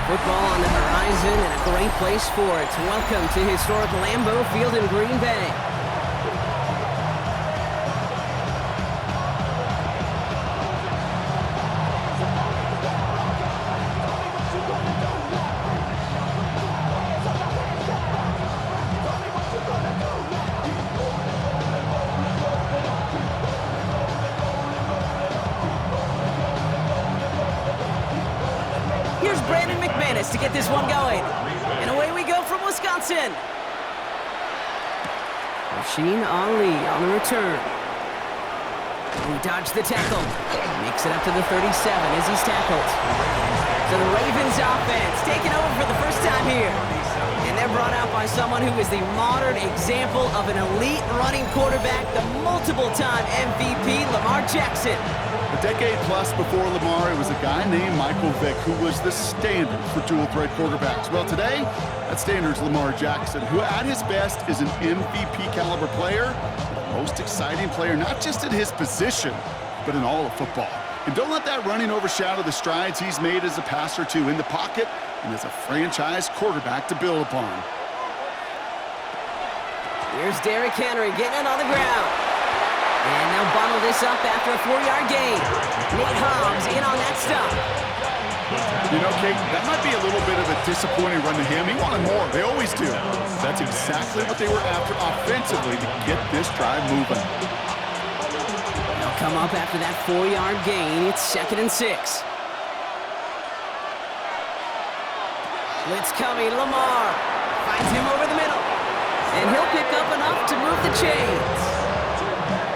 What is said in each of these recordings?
Football on the horizon and a great place for it. Welcome to historic Lambeau Field in Green Bay. To get this one going. And away we go from Wisconsin. Rasheen Ali on the return. He dodged the tackle. Makes it up to the 37 as he's tackled. So the Ravens offense taking over for the first time here. And they're brought out by someone who is the modern example of an elite running quarterback, the multiple-time MVP, Lamar Jackson. A decade plus before Lamar, it was a guy named Michael Vick who was the standard for dual-threat quarterbacks. Well, today, that standard's Lamar Jackson, who at his best is an MVP-caliber player, the most exciting player, not just in his position, but in all of football. And don't let that running overshadow the strides he's made as a passer, too, in the pocket and as a franchise quarterback to build upon. Here's Derrick Henry getting it on the ground. And they'll bundle this up after a 4-yard gain. Nate Hobbs in on that stop. You know, Kate, that might be a little bit of a disappointing run to him. He wanted more. They always do. That's exactly what they were after offensively to get this drive moving. They'll come up after that 4-yard gain. It's 2nd and 6. Blitz coming. Lamar finds him over the middle. And he'll pick up enough to move the chains.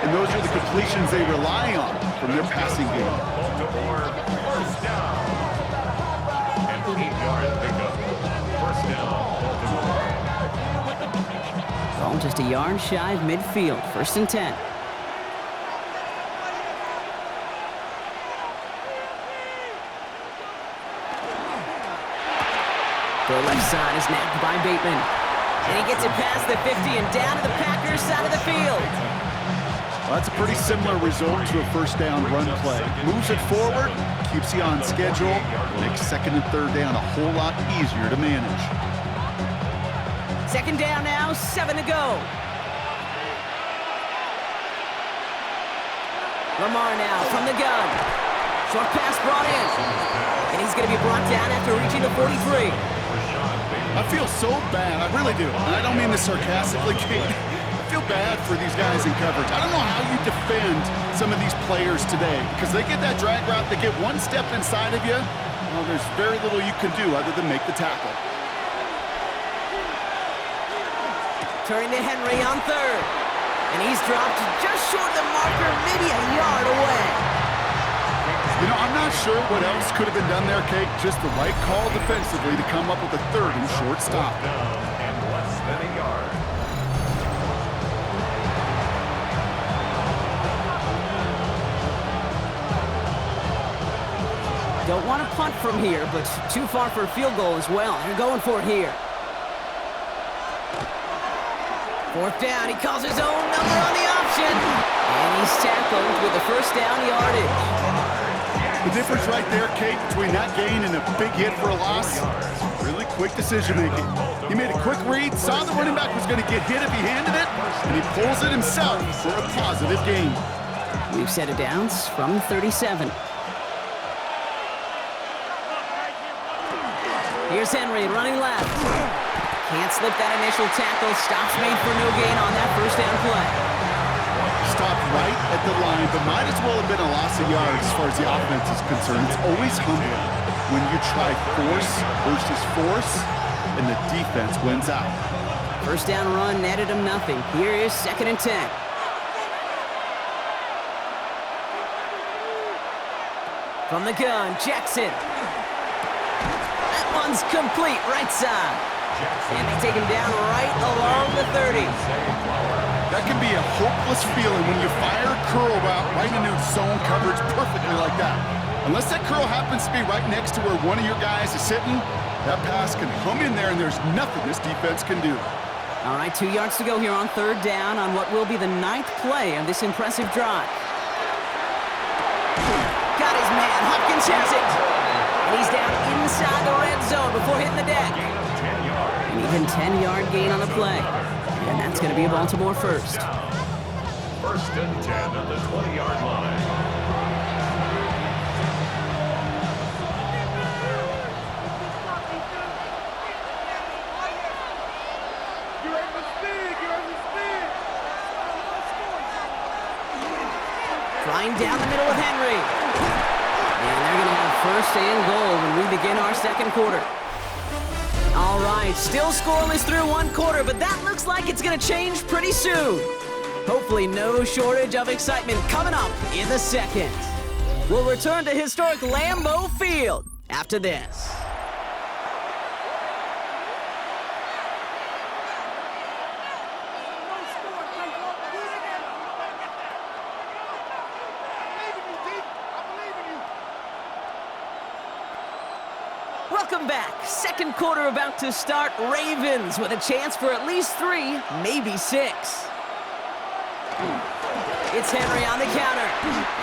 And those are the completions they rely on from their passing game. First down. And 8-yard pickup. First down, Baltimore. Ball just a yard shy of midfield. 1st and 10. The left side is napped by Bateman. And he gets it past the 50 and down to the Packers side of the field. Well, that's a pretty similar result to a first down run play. Moves it forward, keeps you on schedule, makes 2nd and 3rd down a whole lot easier to manage. 2nd down now, 7 to go. Lamar now from the gun. Short pass brought in. And he's going to be brought down after reaching the 43. I feel so bad, I really do. And I don't mean this sarcastically, Kate. I feel bad for these guys in coverage. I don't know how you defend some of these players today because they get that drag route, they get one step inside of you. Well, there's very little you can do other than make the tackle. Turning to Henry on 3rd. And he's dropped just short of the marker, maybe a yard away. You know, I'm not sure what else could have been done there, Kate. Just the right call defensively to come up with a 3rd and short stop. And less than a yard. Don't want to punt from here, but too far for a field goal as well. They're going for it here. 4th down, he calls his own number on the option. And he's tackled with the 1st down yardage. The difference right there, Kate, between that gain and a big hit for a loss, really quick decision-making. He made a quick read, saw the running back was going to get hit if he handed it, and he pulls it himself for a positive gain. We've set it downs from 37. Here's Henry running left. Can't slip that initial tackle. Stops made for no gain on that 1st down play. Stopped right at the line, but might as well have been a loss of yards as far as the offense is concerned. It's always humbling when you try force versus force, and the defense wins out. 1st down run netted him nothing. Here is 2nd and 10. From the gun, Jackson. That one's complete, right side. And they take him down right along the 30. That can be a hopeless feeling when you fire a curl route right into zone coverage perfectly like that. Unless that curl happens to be right next to where one of your guys is sitting, that pass can hum in there and there's nothing this defense can do. All right, 2 yards to go here on 3rd down on what will be the 9th play of this impressive drive. Got his man, Hopkins has it. And he's down inside the red zone before hitting the deck. Gain of 10 yards. An even 10-yard gain on the play. And that's going to be a Baltimore first. First and 10 at the 20-yard line. Flying down the middle with Henry. And they're going to have first and goal when we begin our second quarter. All right, still scoreless through one quarter, but that looks like it's going to change pretty soon. Hopefully no shortage of excitement coming up in the second. We'll return to historic Lambeau Field after this. Welcome back. Second quarter about to start. Ravens with a chance for at least 3, maybe 6. It's Henry on the counter.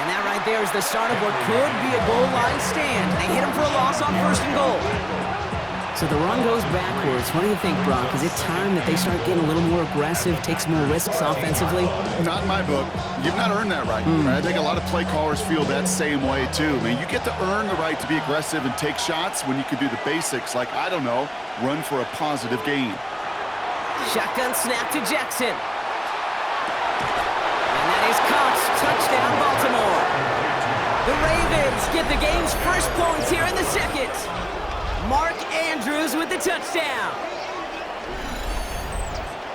And that right there is the start of what could be a goal line stand. They hit him for a loss on first and goal. So the run goes backwards. What do you think, Brock? Is it time that they start getting a little more aggressive, take some more risks offensively? Not in my book. You've not earned that right. I think a lot of play callers feel that same way, too. I mean, you get to earn the right to be aggressive and take shots when you can do the basics, like, I don't know, run for a positive gain. Shotgun snap to Jackson. And that is caught. Touchdown, Baltimore. The Ravens get the game's first points here in the second. Mark Andrews with the touchdown.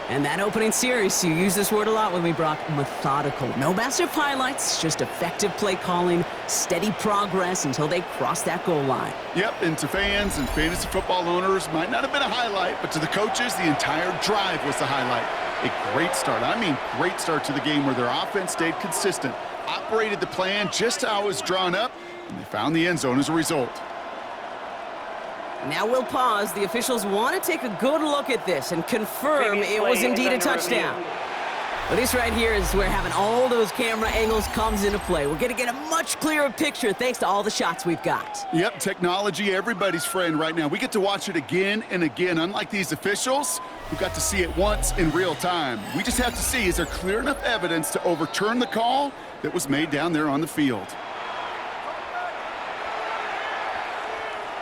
And that opening series, you use this word a lot with me, Brock, methodical. No massive highlights, just effective play calling, steady progress until they cross that goal line. Yep, and to fans and fantasy football owners, might not have been a highlight, but to the coaches, the entire drive was the highlight. A great start. I mean, great start to the game where their offense stayed consistent, operated the plan just how it was drawn up, and they found the end zone as a result. Now we'll pause. The officials want to take a good look at this and confirm it was indeed a touchdown. But this right here is where having all those camera angles comes into play. We're going to get a much clearer picture thanks to all the shots we've got. Yep, technology, everybody's friend right now. We get to watch it again and again, unlike these officials who got to see it once in real time. We just have to see, is there clear enough evidence to overturn the call that was made down there on the field?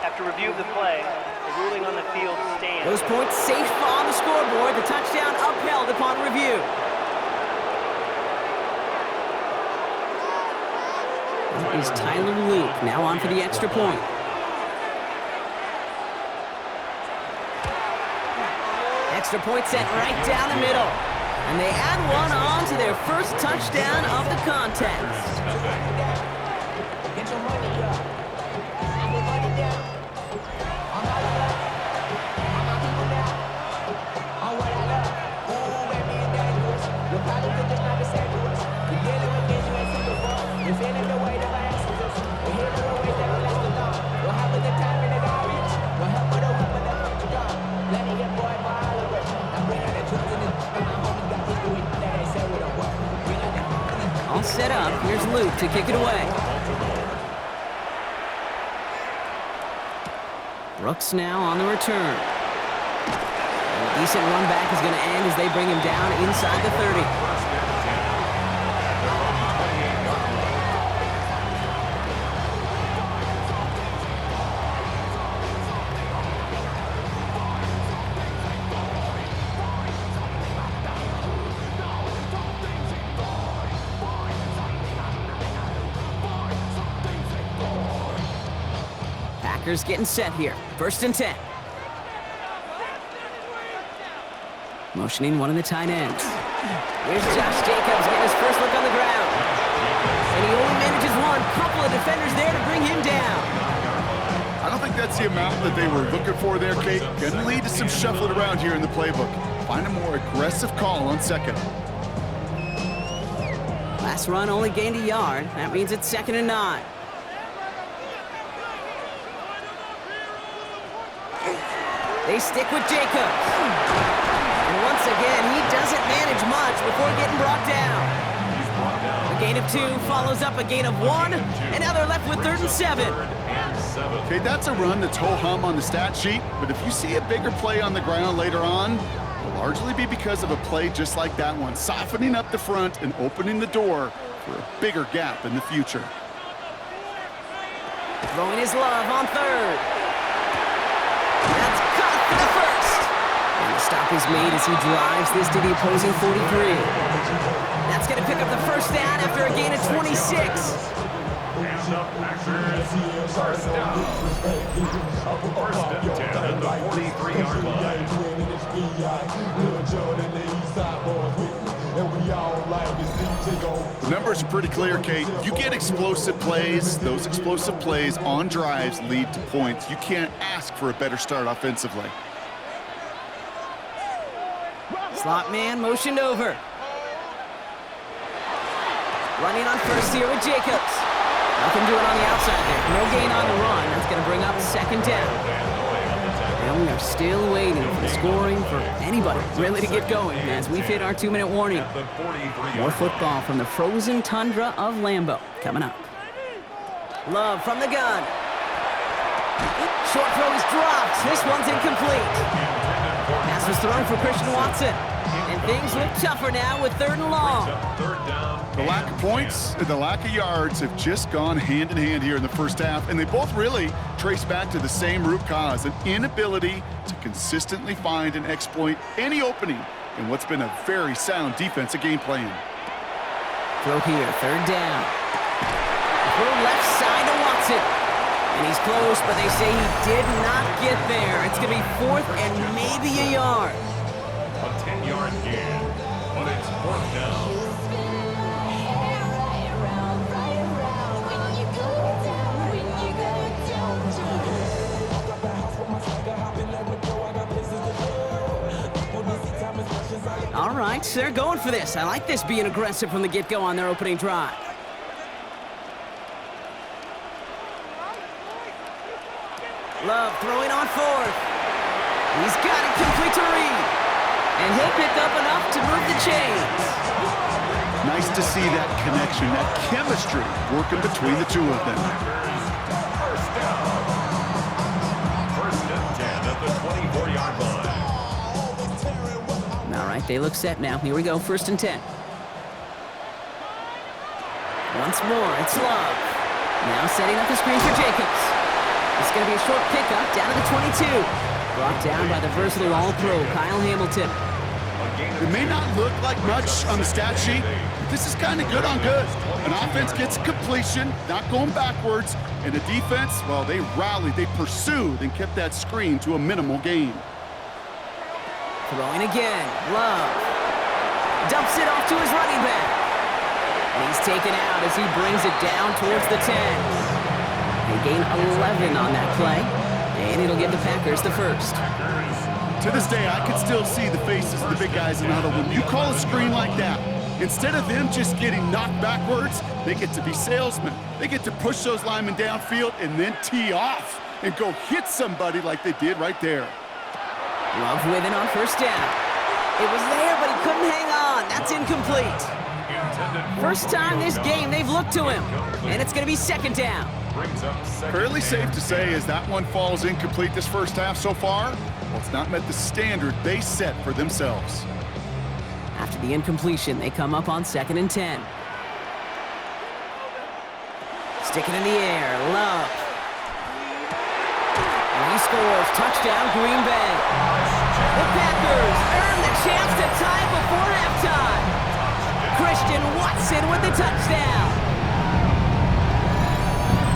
After review of the play, the ruling on the field stands. Those points safe on the scoreboard. The touchdown upheld upon review. That is Tyler Luke now on for the extra point. Extra point set right down the middle. And they add one on to their first touchdown of the contest. Get your money up. Get your money down. I'm not up. I'm not people down. I'm what I love. Ooh, baby, it's dangerous. Your problems are just not the same to us. We're dealing with things you ain't seen before. We're feeling the way that my ass is. We're hearing the ways that we last along. What happened the time in the garbage? What happened the weapon that fucked you down? Let me get boy for all of it. I bring out the drugs in this and my homie got this doing that they said we don't work. Bring out the All set up. Here's Luke to kick it away. Brooks now on the return. And a decent run back is going to end as they bring him down inside the 30. Packers getting set here. First and 10. Motioning one of the tight ends. Here's Josh Jacobs getting his first look on the ground. And he only manages one. Couple of defenders there to bring him down. I don't think that's the amount that they were looking for there, Kate. Gonna lead to some shuffling around here in the playbook. Find a more aggressive call on second. Last run only gained a yard. That means it's 2nd and 9. They stick with Jacobs. And once again, he doesn't manage much before getting brought down. A gain of 2 follows up a gain of 1, and now they're left with 3rd and 7. 7. Okay, that's a run that's ho-hum on the stat sheet, but if you see a bigger play on the ground later on, it'll largely be because of a play just like that one, softening up the front and opening the door for a bigger gap in the future. Throwing his love on third. That's caught for the first. And the stop is made as he drives this to the opposing 43. That's going to pick up the first down after a gain of 26. Hands up, Packers. First down. First and 10 at the 43-yard line. The numbers are pretty clear, Kate. You get explosive plays. Those explosive plays on drives lead to points. You can't ask for a better start offensively. Slot man motioned over. Running on first here with Jacobs. Nothing doing on the outside there. No gain on the run. That's going to bring up second down. And we are still waiting for the scoring for anybody really to get going as we've hit our 2-minute warning. More football from the frozen tundra of Lambeau coming up. Love from the gun. Short throw is dropped. This one's incomplete. Pass was thrown for Christian Watson. And things look tougher now with 3rd and long. The lack of points and the lack of yards have just gone hand in hand here in the first half, and they both really trace back to the same root cause, an inability to consistently find and exploit any opening in what's been a very sound defensive game plan. Throw here, 3rd down. Throw left side to Watson. And he's close, but they say he did not get there. It's going to be 4th and maybe a yard. A 10-yard gain, but it's 4th down. All right, they're going for this. I like this being aggressive from the get-go on their opening drive. Love throwing on 4th. He's got it complete to Reed. And he'll pick up enough to move the chains. Nice to see that connection, that chemistry working between the two of them. First down. First and 10 at the 24-yard line. All right, they look set now. Here we go, 1st and 10. Once more, it's Love. Now setting up the screen for Jacobs. It's going to be a short pickup down to the 22. Brought down by the versatile All-Pro, Kyle Hamilton. It may not look like much on the stat sheet, but this is kind of good on good. An offense gets completion, not going backwards, and the defense, well, they rallied, they pursued, and kept that screen to a minimal gain. Throwing again, Love. Dumps it off to his running back. And he's taken out as he brings it down towards the 10. They gain 11 on that play, and it'll give the Packers the first. To this day, I can still see the faces of the big guys in the huddle. When you call a screen like that, instead of them just getting knocked backwards, they get to be salesmen. They get to push those linemen downfield and then tee off and go hit somebody like they did right there. Love with it on 1st down. It was there, but he couldn't hang on. That's incomplete. First time this game they've looked to him, and it's going to be 2nd down. Fairly safe to say as that one falls incomplete this first half so far, well, it's not met the standard they set for themselves. After the incompletion, they come up on 2nd and 10. Sticking in the air, Love. And he scores. Touchdown, Green Bay. The Packers earn the chance to tie before halftime. Christian Watson with the touchdown.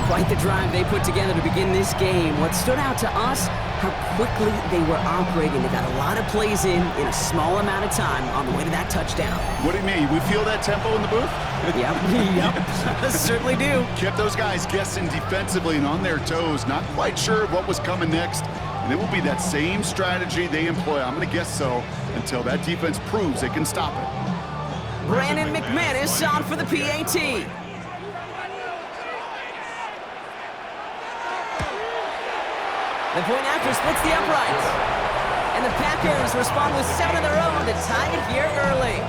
Quite the drive they put together to begin this game. What stood out to us, how quickly they were operating. They got a lot of plays in a small amount of time on the way to that touchdown. What do you mean? We feel that tempo in the booth? Yep. Certainly do. Kept those guys guessing defensively and on their toes, not quite sure what was coming next. And it will be that same strategy they employ, I'm going to guess so, until that defense proves they can stop it. Brandon McManus on for the PAT. The point after splits the uprights. And the Packers respond with 7 of their own to tie it here early.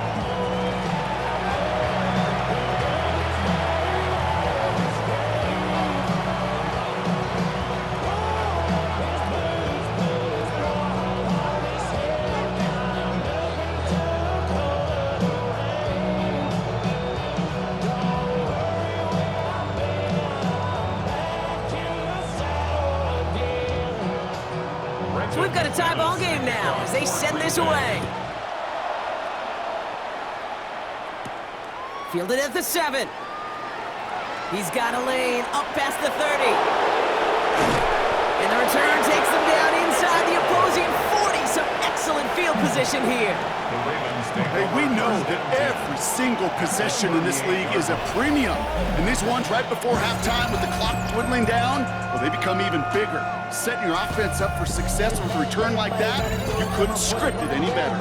So we've got a tie ball game now as they send this away. Fielded at the 7. He's got a lane up past the 30. And the return takes them down inside the opposing 40. Some excellent field position here. Hey, we know that every single possession in this league is a premium. And these ones right before halftime with the clock dwindling down, well, they become even bigger. Setting your offense up for success with a return like that, you couldn't script it any better.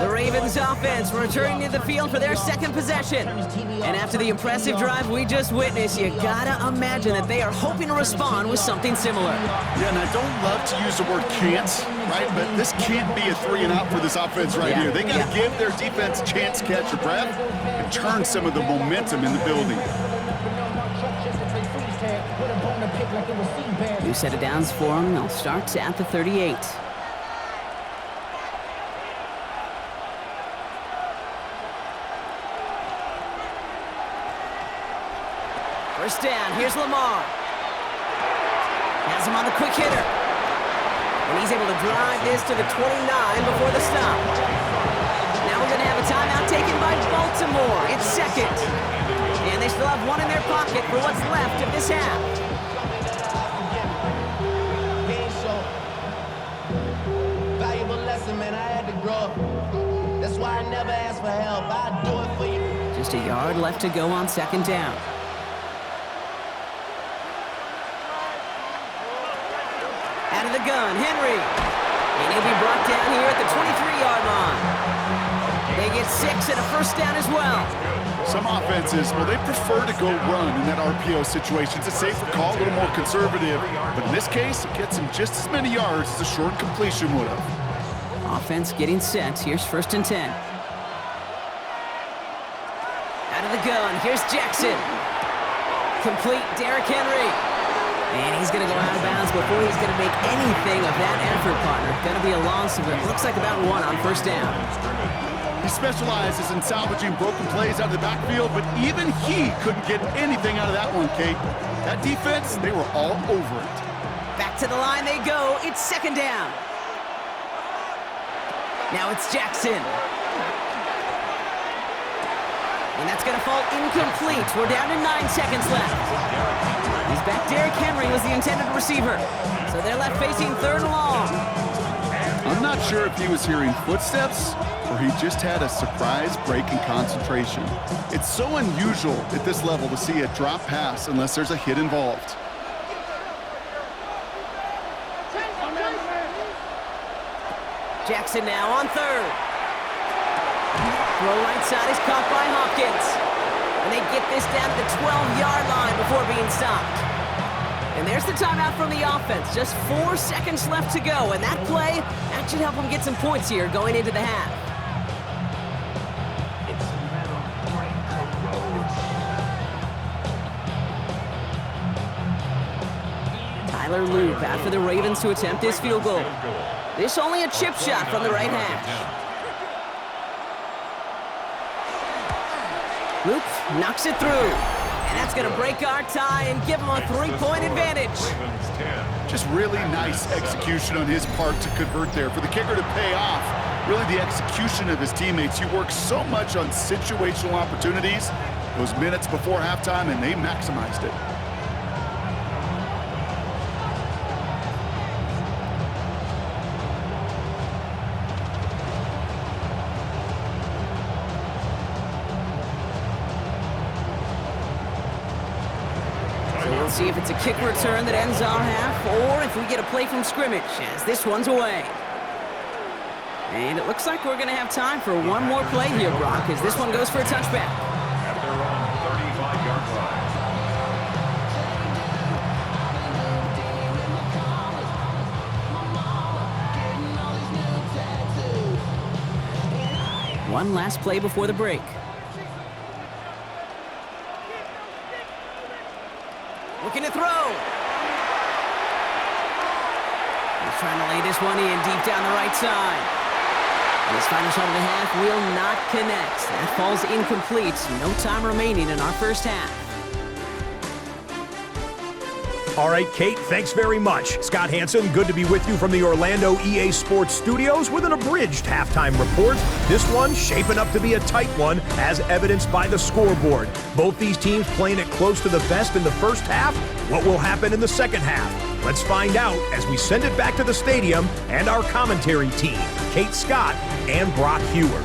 The Ravens offense returning to the field for their second possession. And after the impressive drive we just witnessed, you gotta imagine that they are hoping to respond with something similar. Yeah, and I don't love to use the word can't, right? But this can't be a 3-and-out for this offense right here. They gotta give their defense a chance to catch their breath and turn some of the momentum in the building. New set of downs for them. They'll start at the 38. First down, here's Lamar. Has him on the quick hitter. And he's able to drive this to the 29 before the stop. Now we're going to have a timeout taken by Baltimore. It's second. And they still have one in their pocket for what's left of this half. Valuable lesson, man. I had to grow up. That's why I never ask for help. I'll do it for you. Just a yard left to go on second down. Out of the gun, Henry. And he'll be brought down here at the 23-yard line. They get 6 and a first down as well. Some offenses, well, they prefer to go run in that RPO situation. It's a safer call, a little more conservative. But in this case, it gets him just as many yards as a short completion would have. Offense getting set. Here's first and 10. Out of the gun, here's Jackson. Complete, Derrick Henry. And he's going to go out of bounds before he's going to make anything of that effort, partner. Going to be a loss of it looks like about 1 on first down. He specializes in salvaging broken plays out of the backfield, but even he couldn't get anything out of that one, Kate. That defense, they were all over it. Back to the line they go. It's second down. Now it's Jackson. And that's going to fall incomplete. We're down to 9 seconds left. He's back. Derrick Henry was the intended receiver. So they're left facing third and long. I'm not sure if he was hearing footsteps or he just had a surprise break in concentration. It's so unusual at this level to see a drop pass unless there's a hit involved. Jackson now on third. Throw right side is caught by Hopkins. And they get this down to the 12-yard line before being stopped. And there's the timeout from the offense. Just 4 seconds left to go. And that play, that should help them get some points here going into the half. Tyler Loop out for the Ravens to attempt this field goal. This only a chip shot from the right hash. Loop knocks it through. And that's going to break our tie and give him a 3-point advantage. Just really nice execution on his part to convert there. For the kicker to pay off, really the execution of his teammates. He works so much on situational opportunities those minutes before halftime, and they maximized it. We'll see if it's a kick return that ends our half, or if we get a play from scrimmage, as this one's away. And it looks like we're going to have time for one more play here, Brock, as this one goes for a touchback. At their own 35-yard line. One last play before the break. Looking to throw. He's trying to lay this one in deep down the right side. And his final shot of the half will not connect. That falls incomplete. No time remaining in our first half. All right, Kate, thanks very much. Scott Hansen, good to be with you from the Orlando EA Sports Studios with an abridged halftime report. This one shaping up to be a tight one, as evidenced by the scoreboard. Both these teams playing it close to the vest in the first half. What will happen in the second half? Let's find out as we send it back to the stadium and our commentary team, Kate Scott and Brock Hewer.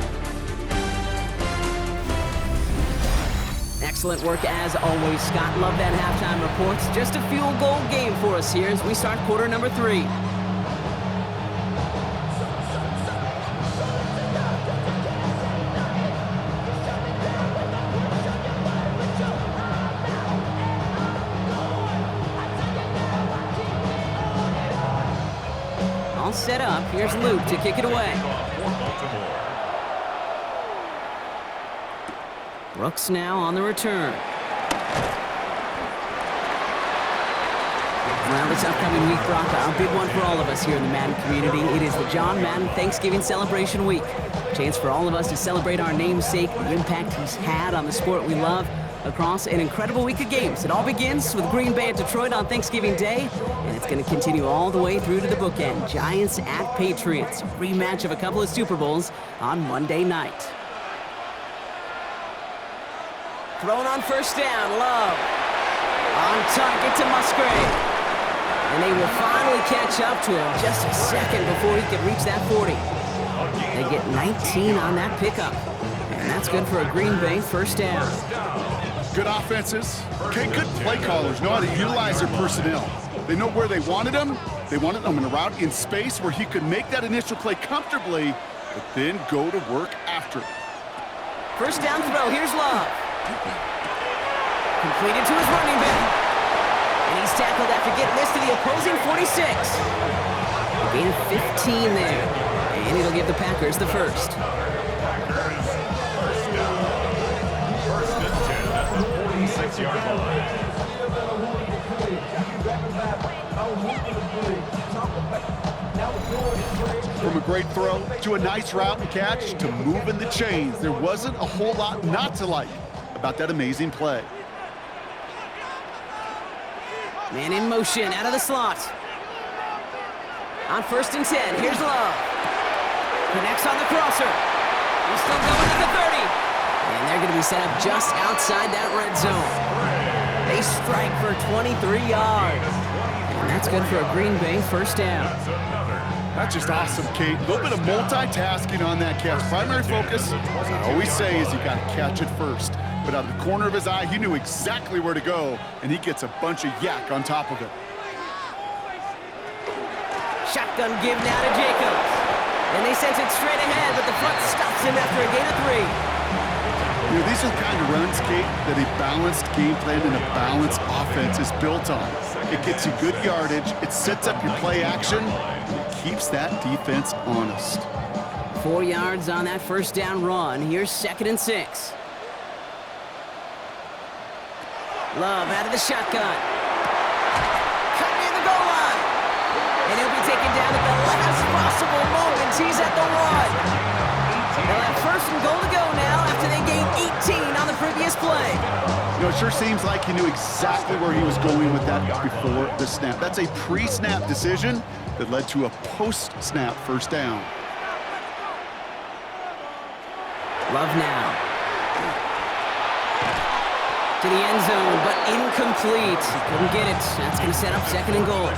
Excellent work as always, Scott. Love that halftime report. Just a field goal game for us here as we start quarter number 3. All set up. Here's Luke to kick it away. Brooks now on the return. Well, this upcoming week, Brock, a big one for all of us here in the Madden community. It is the John Madden Thanksgiving Celebration Week. Chance for all of us to celebrate our namesake, the impact he's had on the sport we love across an incredible week of games. It all begins with Green Bay at Detroit on Thanksgiving Day, and it's going to continue all the way through to the bookend. Giants at Patriots, a rematch of a couple of Super Bowls on Monday night. Thrown on first down, Love. On target to Musgrave. And they will finally catch up to him just a second before he could reach that 40. They get 19 on that pickup. And that's good for a Green Bay first down. Good offenses. Okay, good play callers know how to utilize their personnel. They know where they wanted him. They wanted him in a route in space where he could make that initial play comfortably, but then go to work after it. First down throw, here's Love. Completed to his running back. And he's tackled after getting this to the opposing 46. A gain of 15 there. And it'll give the Packers the first. First down. First and 10 at the 46-yard line. From a great throw to a nice route and catch to moving the chains, there wasn't a whole lot not to like about that amazing play. Man in motion, out of the slot. On first and 10, here's Love. Connects on the crosser. He's still going to the 30. And they're going to be set up just outside that red zone. They strike for 23 yards. And that's good for a Green Bay first down. That's just awesome, Kate. A little bit of multitasking on that catch. Primary focus, as I always say, is you got to catch it first. But out of the corner of his eye, he knew exactly where to go, and he gets a bunch of yak on top of it. Shotgun give now to Jacobs. And they sent it straight ahead, but the front stops him after a gain of 3. You know, these are the kind of runs, Kate, that a balanced game plan and a balanced offense is built on. It gets you good yardage, it sets up your play action, and it keeps that defense honest. 4 yards on that first down run. Here's second and 6. Love out of the shotgun. Cut near the goal line. And he'll be taken down at the last possible moment. He's at the 1. They'll have first and goal to go now after they gained 18 on the previous play. You know, it sure seems like he knew exactly where he was going with that before the snap. That's a pre-snap decision that led to a post-snap first down. Love now. To the end zone, but incomplete. Couldn't get it. That's going to set up second and goal.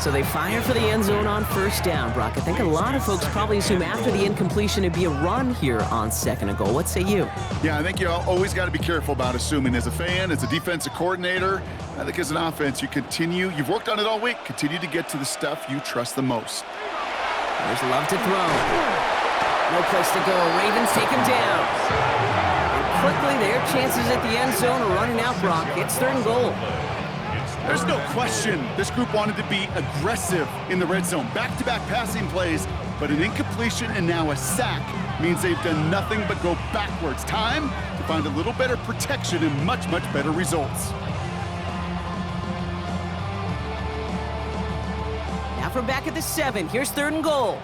So they fire for the end zone on first down, Brock. I think a lot of folks probably assume after the incompletion it'd be a run here on second and goal. What say you? Yeah, I think you always got to be careful about assuming. As a fan, as a defensive coordinator, I think as an offense, you've worked on it all week, continue to get to the stuff you trust the most. There's Love to throw. No place to go. Ravens take him down. Quickly, their chances at the end zone are running out, Brock. It's third and goal. There's no question this group wanted to be aggressive in the red zone. Back-to-back passing plays, but an incompletion and now a sack means they've done nothing but go backwards. Time to find a little better protection and much, much better results. Now from back at the 7, here's third and goal.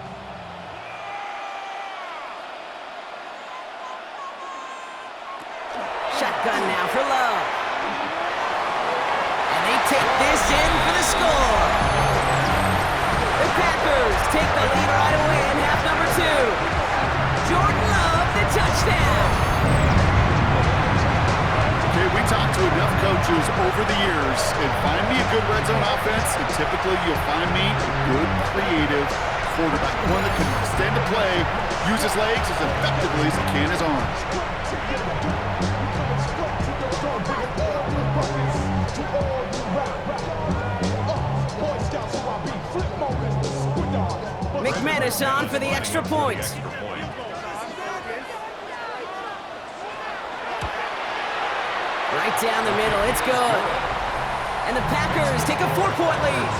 Shotgun now for Love. And they take this in for the score. The Packers take the lead right away in half number 2. Jordan Love, the touchdown. Okay, we talked to enough coaches over the years, and find me a good red zone offense, and typically you'll find me a good, creative quarterback, one that can extend the play, use his legs as effectively as he can his arms. McManus on for the extra point. Right down the middle, it's good. And the Packers take a 4-point lead.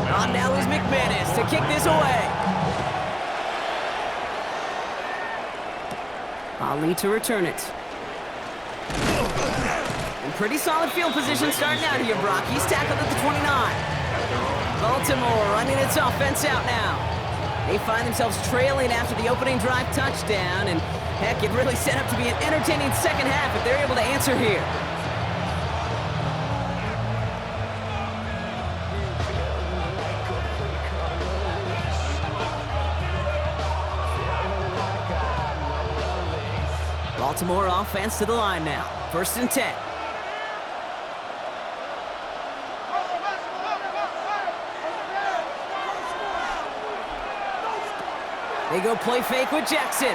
On now is McManus to kick this away. Ali to return it. In pretty solid field position starting out here, Brock. He's tackled at the 29. Baltimore running its offense out now. They find themselves trailing after the opening drive touchdown, and heck, it really set up to be an entertaining second half if they're able to answer here. Baltimore offense to the line now. 1st and 10. They go play fake with Jackson.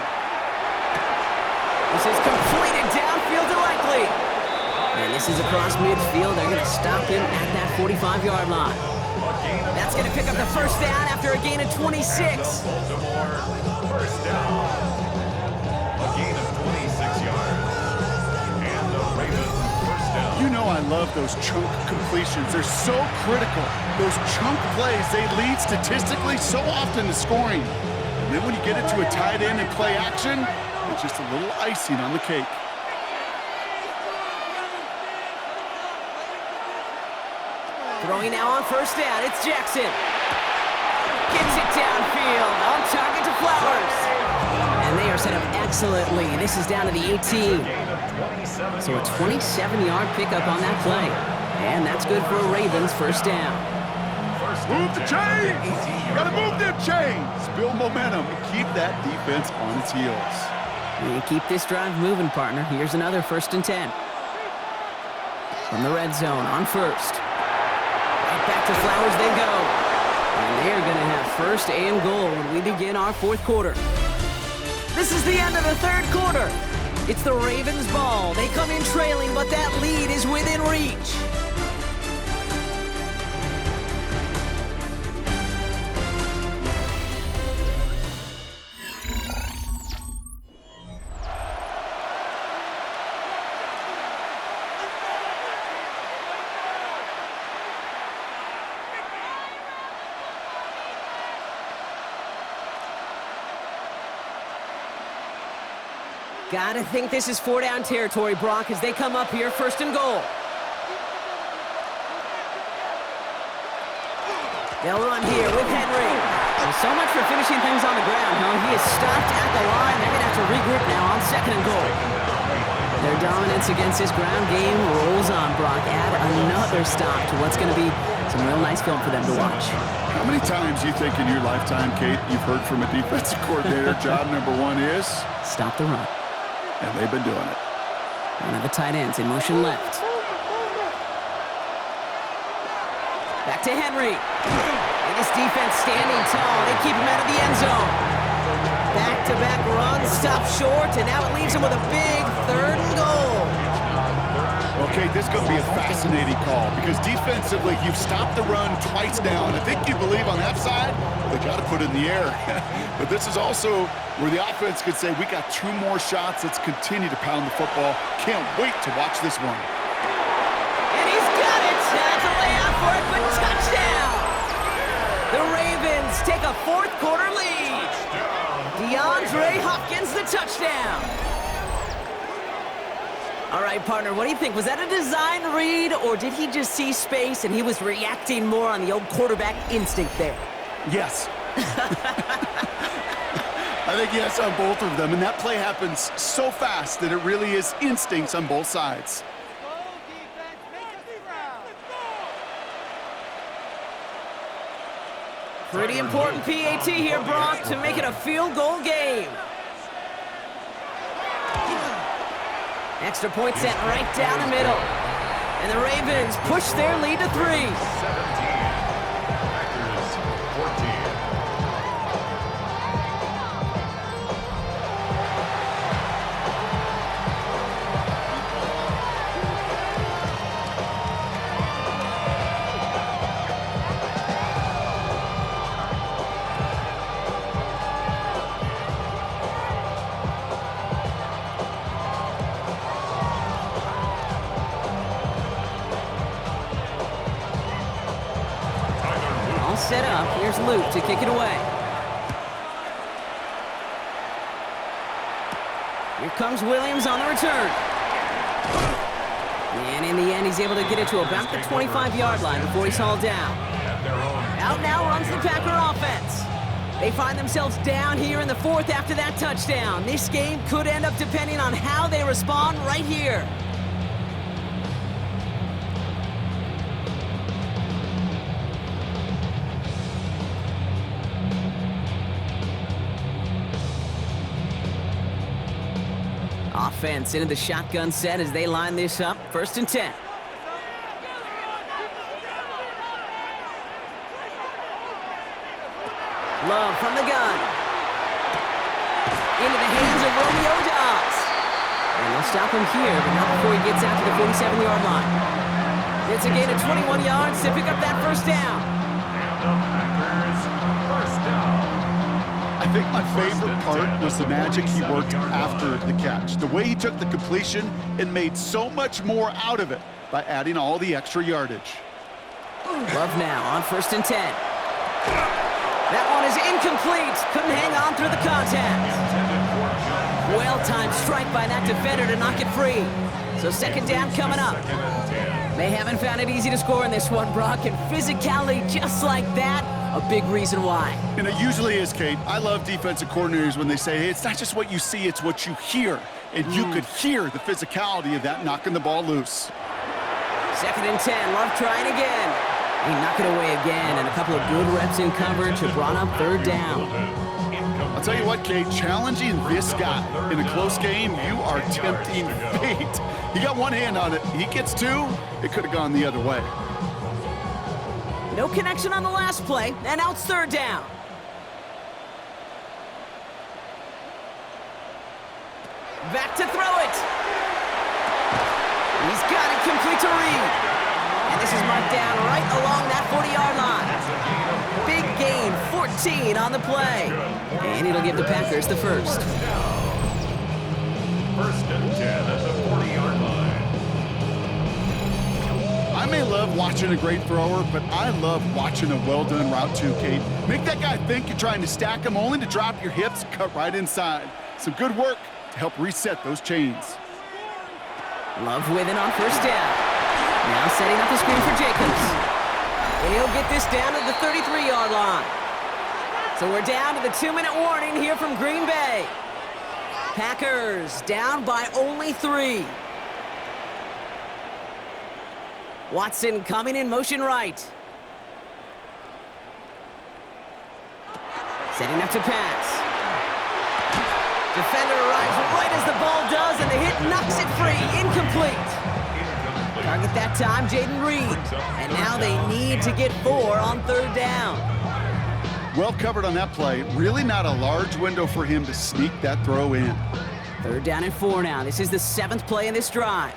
This is completed downfield to Likely. And this is across midfield. They're going to stop him at that 45-yard line. That's going to pick up the first down after a gain of 26. Baltimore, first down. A gain of 26 yards. And the Ravens, first down. You know I love those chunk completions. They're so critical. Those chunk plays, they lead statistically so often to scoring. And then when you get it to a tight end and play action, it's just a little icing on the cake. Throwing now on first down, it's Jackson. Gets it downfield, on target to Flowers. And they are set up excellently. This is down to the 18. So a 27-yard pickup on that play. And that's good for a Ravens first down. Move the chains! Gotta move them chains! Build momentum and keep that defense on its heels. You keep this drive moving, partner. Here's another 1st and 10. From the red zone on first. Right back to Flowers they go. And they're going to have 1st and goal when we begin our 4th quarter. This is the end of the 3rd quarter. It's the Ravens' ball. They come in trailing, but that lead is within reach. Gotta think this is 4-down territory, Brock, as they come up here, 1st and goal. They'll run here with Henry. Well, so much for finishing things on the ground, huh? He is stopped at the line. They're gonna have to regroup now on 2nd and goal. Their dominance against this ground game rolls on, Brock. Add another stop to what's gonna be some real nice film for them to watch. How many times you think in your lifetime, Kate, you've heard from a defensive coordinator, job number 1 is? Stop the run. And they've been doing it. One of the tight ends in motion left. Back to Henry. And this defense standing tall. They keep him out of the end zone. Back-to-back runs, stop short, and now it leaves him with a big 3rd and goal. Okay, this is going to be a fascinating call because defensively, you've stopped the run twice now, and I think you believe on that side, they got to put it in the air. But this is also where the offense could say, we got 2 more shots. Let's continue to pound the football. Can't wait to watch this one. And he's got it. for it, but touchdown! The Ravens take a fourth quarter lead. DeAndre Hopkins, the touchdown. All right, partner, what do you think? Was that a design read, or did he just see space and he was reacting more on the old quarterback instinct there? Yes. I think yes on both of them, and that play happens so fast that it really is instincts on both sides. Pretty important PAT here, Brock, to make it a field goal game. Extra point sent right down the middle. And the Ravens push their lead to 3. 17. Packers 14. Set up. Here's Luke to kick it away. Here comes Williams on the return. And in the end, he's able to get it to about the 25-yard line before he's hauled down. Out now runs the Packer offense. They find themselves down here in the fourth after that touchdown. This game could end up depending on how they respond right here. Offense into the shotgun set as they line this up. 1st and 10. Love from the gun. Into the hands of Romeo Dobbs. And they'll stop him here, but not before he gets out to the 47-yard line. It's a gain of 21 yards to pick up that first down. And the Packers first down. I think my favorite part was the magic he worked after the catch. The way he took the completion and made so much more out of it by adding all the extra yardage. Love now on 1st and 10. That one is incomplete. Couldn't hang on through the contact. Well-timed strike by that defender to knock it free. So 2nd down coming up. They haven't found it easy to score in this one, Brock, and physicality just like that, a big reason why. And it usually is, Kate. I love defensive coordinators when they say, hey, it's not just what you see, it's what you hear. And you could hear the physicality of that knocking the ball loose. 2nd and 10, Love trying again. He knocked it away again, and a couple of good reps in coverage have brought up 3rd down. I'll tell you what, Kate, challenging this guy in a close game, you are tempting fate. He got one hand on it. He gets 2, it could have gone the other way. No connection on the last play, and now it's 3rd down. Back to throw it. He's got it complete to Reed. And this is marked down right along that 40-yard line. Big gain, 14 on the play. And it'll give the Packers the first. 1st and 10 at the 40-yard line. I may love watching a great thrower, but I love watching a well-done route too, Kate. Make that guy think you're trying to stack him only to drop your hips and cut right inside. Some good work to help reset those chains. Love with it on 1st down. Now setting up the screen for Jacobs. And he'll get this down to the 33-yard line. So we're down to the 2-minute warning here from Green Bay. Packers down by only 3. Watson coming in motion right. Setting up to pass. Defender arrives right as the ball does, and the hit knocks it free. Incomplete. Target that time, Jaden Reed. And now they need to get 4 on 3rd down. Well covered on that play. Really not a large window for him to sneak that throw in. 3rd down and 4 now. This is the 7th play in this drive.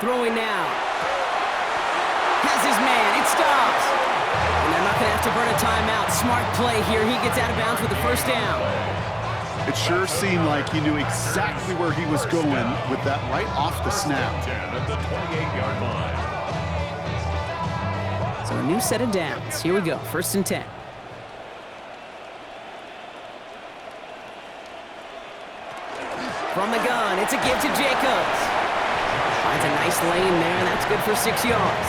Throwing now. Has his man. It stops. And they're not going to have to burn a timeout. Smart play here. He gets out of bounds with the 1st down. It sure seemed like he knew exactly where he was going with that right off the snap. 10 at the 28-yard line. So a new set of downs. Here we go, 1st and 10. From the gun, it's a give to Jacobs. Finds a nice lane there, and that's good for 6 yards.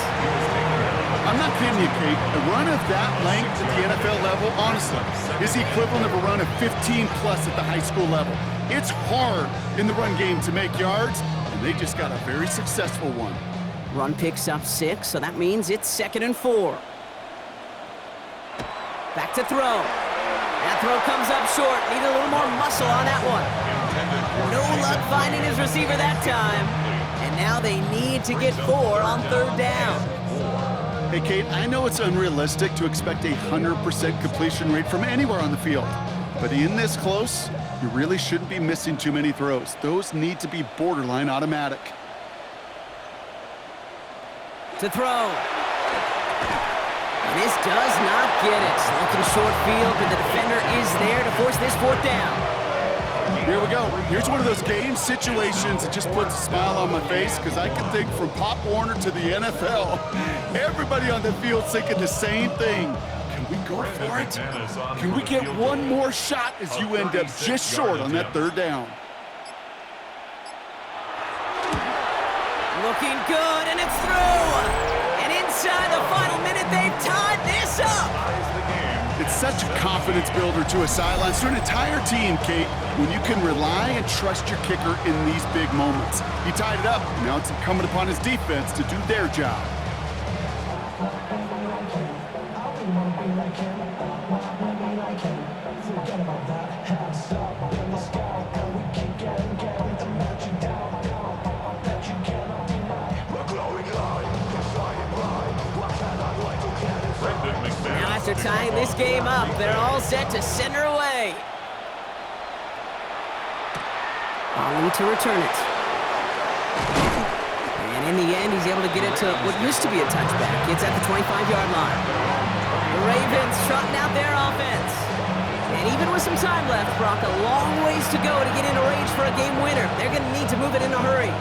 I'm not kidding you, Kate. A run of that length at the NFL level, honestly, is the equivalent of a run of 15-plus at the high school level. It's hard in the run game to make yards, and they just got a very successful one. Run picks up 6, so that means it's 2nd and 4. Back to throw. That throw comes up short. Needed a little more muscle on that one. No luck finding his receiver that time. And now they need to get 4 on 3rd down. Hey, Kate, I know it's unrealistic to expect a 100% completion rate from anywhere on the field. But in this close, you really shouldn't be missing too many throws. Those need to be borderline automatic. To throw. And this does not get it. Looking short field, but the defender is there to force this 4th down. Here we go. Here's one of those game situations that just puts a smile on my face because I can think from Pop Warner to the NFL. Everybody on the field's thinking the same thing. Can we go for it? Can we get one more shot as you end up just short on that 3rd down? Looking good, and it's through. And inside the final minute, they've tied this up. It's such a confidence builder to a sideline, to an entire team, Kate, when you can rely and trust your kicker in these big moments. He tied it up. Now it's incumbent upon his defense to do their job. Now after tying this game up, they're all set to send her away. Only to return it. And in the end, he's able to get it to what used to be a touchback. It's at the 25-yard line. The Ravens trotting out their offense. And even with some time left, Brock, a long ways to go to get into range for a game winner. They're going to need to move it in a hurry.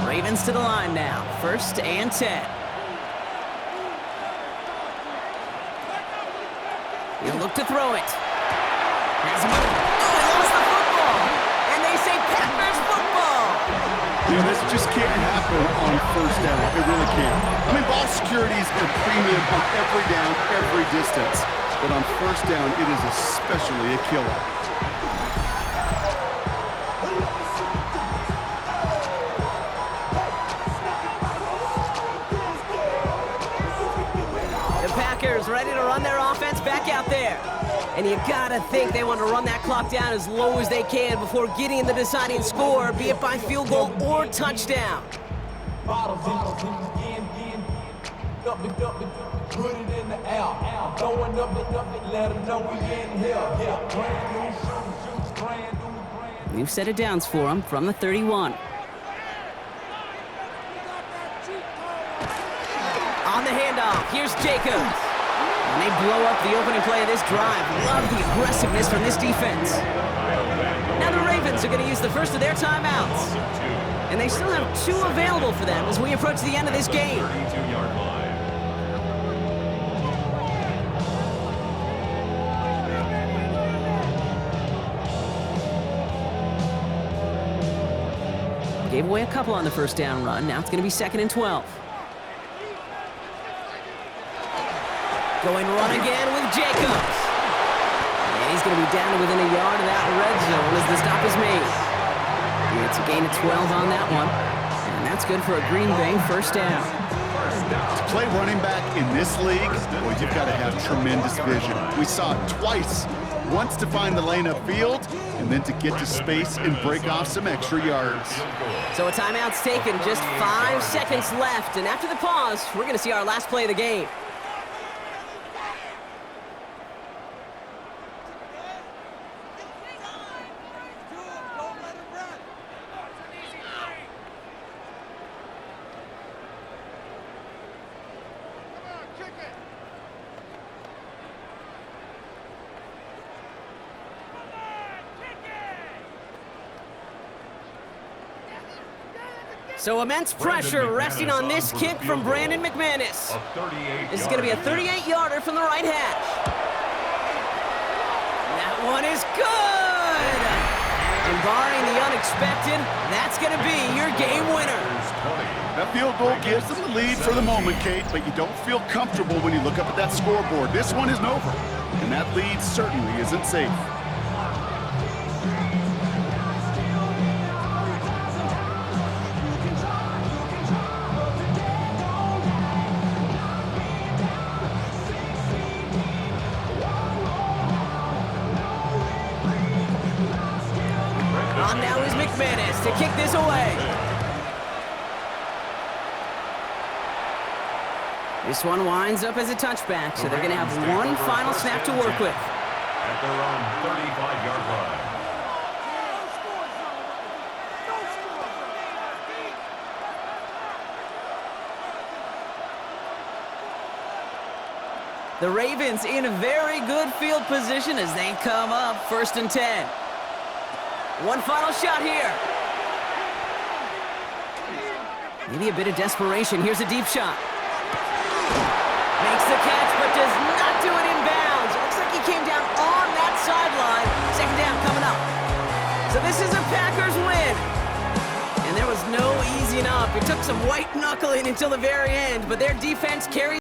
Ravens to the line now. 1st and 10. He'll look to throw it. He lost the football. And they say Packers football. Yeah, this just can't happen on 1st down. It really can't. I mean, ball security is a premium on every down, every distance. But on 1st down, it is especially a killer. Ready to run their offense back out there. And you gotta think they want to run that clock down as low as they can before getting the deciding score, be it by field goal or touchdown. Put it in the air. Throwing up it, let them know we in here. Yeah, brand new shoes, brand new. New set of downs for them from the 31. On the handoff, here's Jacobs. And they blow up the opening play of this drive. Love the aggressiveness from this defense. Now the Ravens are going to use the first of their timeouts. And they still have 2 available for them as we approach the end of this game. 32-yard line. Gave away a couple on the 1st down run. Now it's going to be 2nd and 12. Going run again with Jacobs. And he's going to be down to within a yard of that red zone as the stop is made. It's a gain of 12 on that one. And that's good for a Green Bay 1st down. To play running back in this league, boy, you've got to have tremendous vision. We saw it twice. Once to find the lane upfield, and then to get to space and break off some extra yards. So a timeout's taken, just 5 seconds left. And after the pause, we're going to see our last play of the game. So immense pressure resting on this kick from Brandon McManus. This is going to be a 38-yarder from the right hash. That one is good! And barring the unexpected, that's going to be your game winner. That field goal gives them the lead for the moment, Kate, but you don't feel comfortable when you look up at that scoreboard. This one isn't over, and that lead certainly isn't safe. On now is McManus to kick this away. This one winds up as a touchback, so they're going to have one final snap to work with. At their own 35-yard line. The Ravens in a very good field position as they come up 1st and 10. One final shot here. Maybe a bit of desperation. Here's a deep shot. Makes the catch, but does not do it in bounds. Looks like he came down on that sideline. 2nd down coming up. So this is a Packers win. And there was no easing up. It took some white knuckling until the very end, but their defense carried